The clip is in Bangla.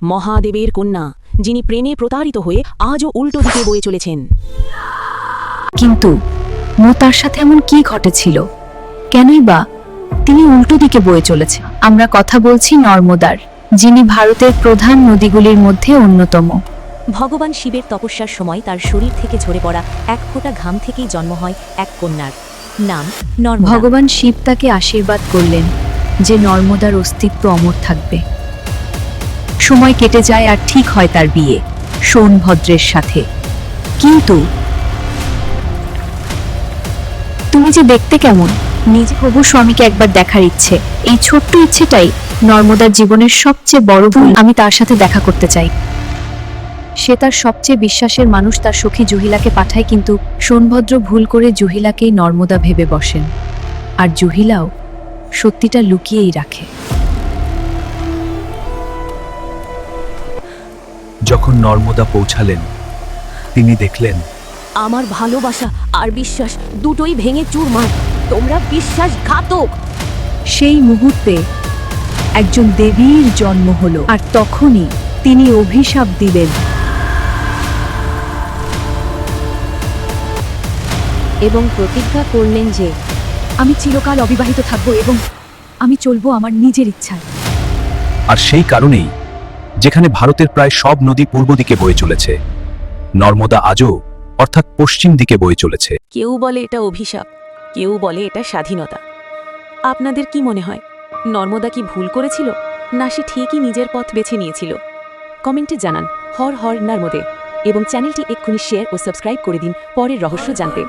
মহাদেবের কন্যা, যিনি প্রেমে প্রতারিত হয়ে আজও উল্টো দিকে বয়ে চলেছেন। কিন্তু তার সাথে এমন কি ঘটেছিল? কেনই বা তিনি উল্টো দিকে বয়ে চলেছে? আমরা কথা বলছি নর্মদার, যিনি ভারতের প্রধান নদীগুলির মধ্যে অন্যতম। ভগবান শিবের তপস্যার সময় তার শরীর থেকে ঝরে পড়া এক ফোঁটা ঘাম থেকেই জন্ম হয় এক কন্যার, নাম নর্মদা। ভগবান শিব তাকে আশীর্বাদ করলেন যে নর্মদার অস্তিত্ব অমর থাকবে। সময় কেটে যায় আর ঠিক হয় তার বিয়ে সোনভদ্রের সাথে। কিন্তু তুমি যে দেখতে কেমন, নিজে হবু স্বামীকে একবার দেখার ইচ্ছে, এই ছোট্ট ইচ্ছেটাই নর্মদার জীবনের সবচেয়ে বড় ভুল। আমি তার সাথে দেখা করতে চাই। সে তার সবচেয়ে বিশ্বাসের মানুষ, তার সখী জুহিলাকে পাঠায়, কিন্তু সোনভদ্র ভুল করে জুহিলাকেই নর্মদা ভেবে বসেন, আর জুহিলাও সত্যিটা লুকিয়েই রাখে। যখন নর্মদা পৌঁছালেন, তিনি দেখলেন আমার ভালোবাসা আর বিশ্বাস দুটোই ভেঙে চুরমার। তোমরা বিশ্বাসঘাতক। সেই মুহূর্তে একজন দেবীর জন্ম হলো, আর তখনই তিনি অভিশাপ দিলেন এবং প্রতিজ্ঞা করলেন যে আমি চিরকাল অবিবাহিত থাকব এবং আমি চলবো আমার নিজের ইচ্ছায়। আর সেই কারণেই যেখানে ভারতের প্রায় সব নদী পূর্ব দিকে বয়ে চলেছে, নর্মদা আজও অর্থাৎ পশ্চিম দিকে বয়ে চলেছে। কেউ বলে এটা অভিশাপ, কেউ বলে এটা স্বাধীনতা। আপনাদের কি মনে হয়, নর্মদা কি ভুল করেছিল, না সে ঠিকই নিজের পথ বেছে নিয়েছিল? কমেন্টে জানান হর হর নর্মদে এবং চ্যানেলটি এক্ষুনি শেয়ার ও সাবস্ক্রাইব করে দিন পরের রহস্য জানতে।